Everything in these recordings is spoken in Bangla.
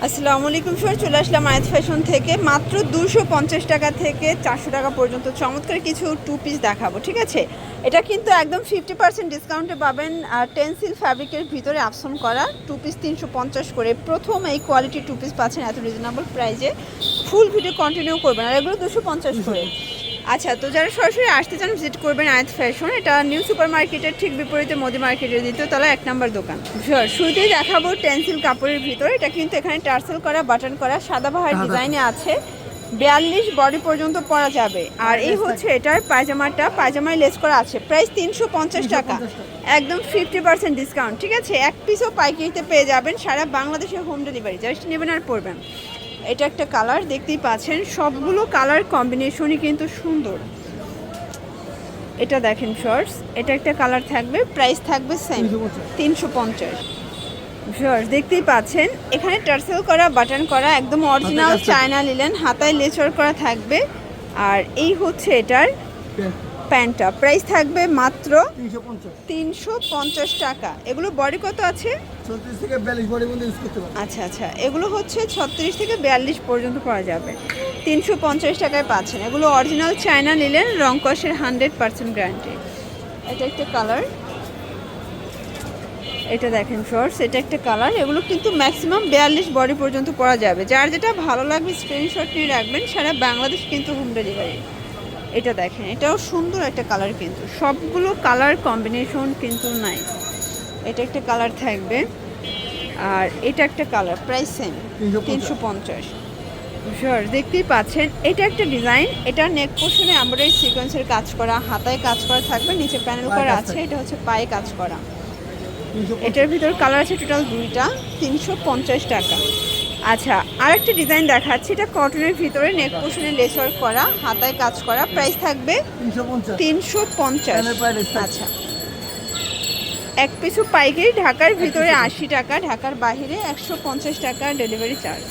আসসালামু আলাইকুম স্যার, চলে আসলাম আয়াত ফ্যাশন থেকে। মাত্র 250 টাকা থেকে 400 টাকা পর্যন্ত চমৎকার কিছু টু পিস দেখাবো, ঠিক আছে? এটা কিন্তু একদম 50% ডিসকাউন্টে পাবেন। আর টেন্সিল ফ্যাব্রিকের ভিতরে আপসন করা টু পিস 350 করে। প্রথম এই কোয়ালিটি টু পিস পাচ্ছেন এত রিজনেবল প্রাইসে। ফুল ভিডিও কন্টিনিউ করবেন, আর এগুলো 250 করে। আচ্ছা, তো যারা সরাসরি আসতে চান ভিজিট করবেন আয়াত ফ্যাশন। এটা নিউ সুপার মার্কেটের ঠিক বিপরীতে মোদি মার্কেটের দ্বিতীয় তলা 1 নম্বর দোকান। শুরুতেই দেখাবো টেন্সিল কাপড়ের ভিতরে। এটা কিন্তু এখানে টার্সেল করা, বাটন করা, সাদাবাহার ডিজাইনে আছে। 42 বডি পর্যন্ত পরা যাবে। আর এই হচ্ছে এটার পায়জামাটা, পায়জামায় লেস করা আছে। প্রাইস 350 টাকা, একদম 50% ডিসকাউন্ট, ঠিক আছে? এক পিসও পাইকারিতে পেয়ে যাবেন, সারা বাংলাদেশে হোম ডেলিভারি। জাস্ট নেবেন আর পরবেন। এটা একটা কালার, দেখতেই পাচ্ছেন সবগুলো কালার কম্বিনেশনই কিন্তু সুন্দর। এটা দেখেন শর্টস, এটা একটা কালার থাকবে, প্রাইস থাকবে সেম 350। শর্টস দেখতেই পাচ্ছেন এখানে টার্সেল করা, বাটন করা, একদম অরিজিনাল চায়না লিলেন, হাতায় লেচার করা থাকবে। আর এই হচ্ছে এটার প্যান্টটা, প্রাইস থাকবে মাত্র 350 টাকা। এগুলো বডি কত আছে? 36 থেকে 42 বডির মধ্যে ইউজ করতে পারবেন। আচ্ছা আচ্ছা, এগুলো হচ্ছে 36 থেকে 42 পর্যন্ত পাওয়া যাবে। 350 টাকায় পাচ্ছেন। এগুলো অরিজিনাল চায়না নিলেন, রং কষের 100% গ্যারান্টি। এটা একটা কালার, এটা দেখেন শর্টস, এটা একটা কালার। এগুলো কিন্তু ম্যাক্সিমাম 42 বডি পর্যন্ত পরা যাবে। যার যেটা ভালো লাগবে স্ক্রিনশট নিয়ে রাখবেন, সারা বাংলাদেশ কিন্তু হোম ডেলিভারি। এটা দেখেন, এটাও সুন্দর একটা কালার, কিন্তু সবগুলো কালার কম্বিনেশন কিন্তু নাই। এটা একটা কালার থাকবে, আর এটা একটা কালার, প্রাইস সেম 350। শিওর, দেখতেই পাচ্ছেন এটা একটা ডিজাইন। এটা নেক পোর্শনে আমরা এই সিকোয়েন্সের কাজ করা, হাতায় কাজ করা থাকবে, নিচে প্যানেল করা আছে। এটা হচ্ছে পায়ে কাজ করা। এটার ভিতর কালার আছে টোটাল 2টা, 350 টাকা। আচ্ছা, আরেকটা ডিজাইন দেখাচ্ছি। এটা কটনের ভিতরে নেক পোর্শনে লেস ওয়ার্ক করা, হাতায় কাজ করা, প্রাইস থাকবে 350। আচ্ছা, এক পিছু পাইকারি ঢাকার ভিতরে 80 টাকা, ঢাকার বাইরে 150 টাকা ডেলিভারি চার্জ।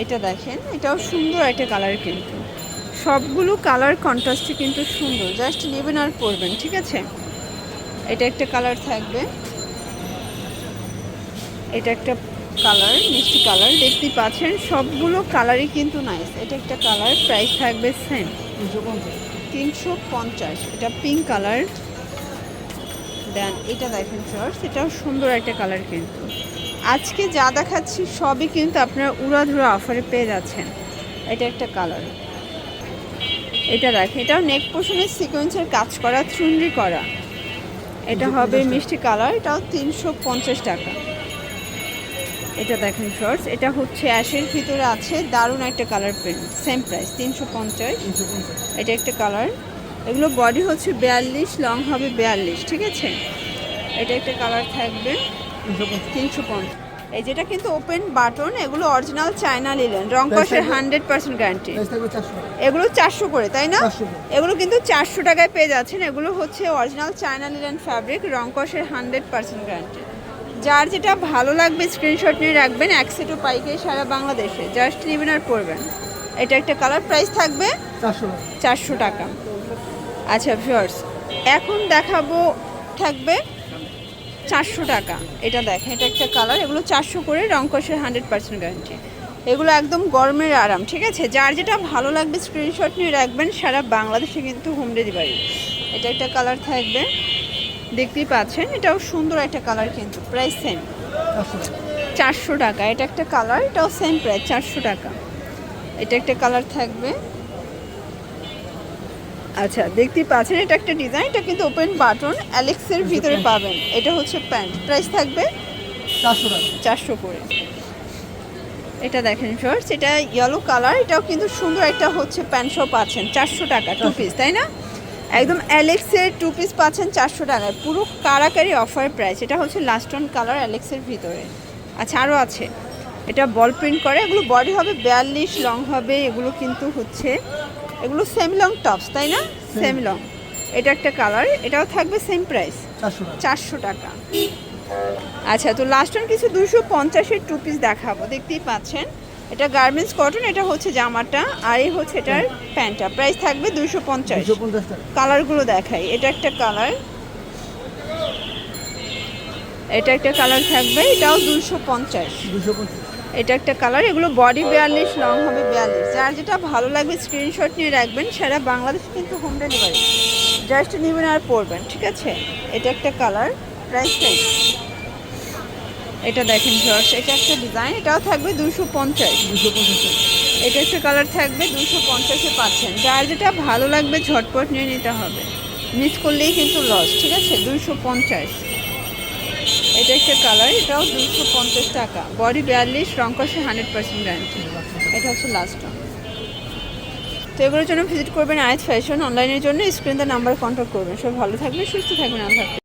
এটা দেখেন, এটাও সুন্দর একটা কালার, কিন্তু সবগুলো কালার কন্ট্রাস্টে কিন্তু সুন্দর। জাস্ট নেবেন আর পরবেন, ঠিক আছে? এটা একটা কালার থাকবে, এটা একটা কালার, মিষ্টি কালার, দেখতেই পাচ্ছেন সবগুলো কালারই কিন্তু নাইস। এটা একটা কালার, প্রাইস থাকবে সেম 350। এটা পিঙ্ক কালার। দেন এটা দেখেন শর্টস, এটাও সুন্দর একটা কালার। কিন্তু আজকে যা দেখাচ্ছি সবই কিন্তু আপনারা উড়াধুরা অফারে পেয়ে যাচ্ছেন। এটা একটা কালার, এটা দেখেন, এটাও নেক পোর্শনের সিকোয়েন্সের কাজ করা, চুনরি করা। এটা হবে মিষ্টি কালার, এটাও 350 টাকা। এটা দেখেন শর্টস, এটা হচ্ছে অ্যাশের ভিতরে আছে, দারুণ একটা কালার প্রিন্ট, সেম প্রাইস 350। এটা একটা কালার। এগুলো বডি হচ্ছে 42, লং হবে 42, ঠিক আছে? এটা একটা কালার থাকবে 350। এই যেটা কিন্তু ওপেন বাটন, এগুলো অরিজিনাল চায়না লিলেন, রং কষের 100% গ্যারান্টি। এগুলো 400 করে, তাই না? এগুলো কিন্তু 400 টাকায় পেয়ে যাচ্ছেন। এগুলো হচ্ছে অরিজিনাল চায়না লিলেন ফ্যাব্রিক, রং কষের 100% গ্যারান্টি। যার যেটা ভালো লাগবে স্ক্রিনশট নিয়ে রাখবেন। এক সেটও পাইকারি সারা বাংলাদেশে, জাস্ট নেবেন আর পরবেন। এটা একটা কালার, প্রাইস থাকবে 400 টাকা। আচ্ছা ভিউয়ার্স, এখন দেখাবো থাকবে 400 টাকা। এটা দেখেন, এটা একটা কালার। এগুলো 400 করে, রং কষের 100% গ্যারান্টি। এগুলো একদম গরমের আরাম, ঠিক আছে? যার যেটা ভালো লাগবে স্ক্রিনশট নিয়ে রাখবেন, সারা বাংলাদেশে কিন্তু হোম ডেলিভারি। এটা একটা কালার থাকবে, দেখতেই পাচ্ছেন, এটাও সুন্দর একটা কালার, কিন্তু প্রাইস সেম 400 টাকা। এটা একটা কালার, এটাও সেম প্রাইস 400 টাকা। এটা একটা কালার থাকবে। আচ্ছা, দেখতেই পাচ্ছেন এটা একটা ডিজাইন, এটা কিন্তু ওপেন বাটন, অ্যালেক্সের ভিতরে পাবেন। এটা হচ্ছে প্যান্ট, প্রাইস থাকবে 400 করে। এটা দেখেন শর্টস, এটা ইয়েলো কালার, এটাও কিন্তু সুন্দর একটা হচ্ছে প্যান্ট শপ পাচ্ছেন 400 টাকা টু পিস, তাই না? একদম অ্যালেক্সের টু পিস পাচ্ছেন 400 টাকায়, পুরো কারাকারি অফার প্রাইস। এটা হচ্ছে লাস্ট অন কালার অ্যালেক্সের ভিতরে। আচ্ছা, আরও আছে, এটা বল প্রিন্ট করে। এগুলো বডি হবে 42, লং হবে, এগুলো কিন্তু হচ্ছে এগুলো সেমি লং টপস, তাই না? Semi long. এটা একটা কালার, এটাও থাকবে সেম প্রাইস 400 টাকা। আচ্ছা, তো লাস্ট অন কিছু 250-এর টু পিস দেখাবো, দেখতেই পাচ্ছেন। এটা গার্মেন্টস কটন, এটা হচ্ছে জামাটা, আর এই হচ্ছে এটার প্যান্টটা। প্রাইস থাকবে 250 টাকা। কালারগুলো দেখাই। এটা একটা কালার, এটা একটা কালার থাকবে, এটাও 250। 250। এটা একটা কালার, এগুলো বডি 42, লং হবে 42। যার যেটা ভালো লাগবে স্ক্রিনশট নিয়ে রাখবেন, সারা বাংলাদেশে কিন্তু হোম ডেলিভারি। জাস্ট নেবেন আর পরবেন, ঠিক আছে। এটা একটা কালার, প্রাইস টাইম। এটা দেখেন ভিউয়ার্স, এটা একটা ডিজাইন, এটাও থাকবে 250। 250 টাকা। এটা একটা কালার থাকবে 250-এ পাচ্ছেন। যার যেটা ভালো লাগবে ঝটপট নিয়ে নিতে হবে, মিস করলেই কিন্তু লস, ঠিক আছে। 250। এটা একটা কালার, এটাও 250 টাকা। বডি 42, রং কষে 100% গ্যারান্টি। এটা হচ্ছে লাস্ট ওয়ান। তো এগুলোর জন্য ভিজিট করবেন আয়াত ফ্যাশন। অনলাইনের জন্য স্ক্রিন নাম্বার কন্ট্যাক্ট করবেন। সব ভালো থাকবেন, সুস্থ থাকবেন, আল্লাহ হাফেজ।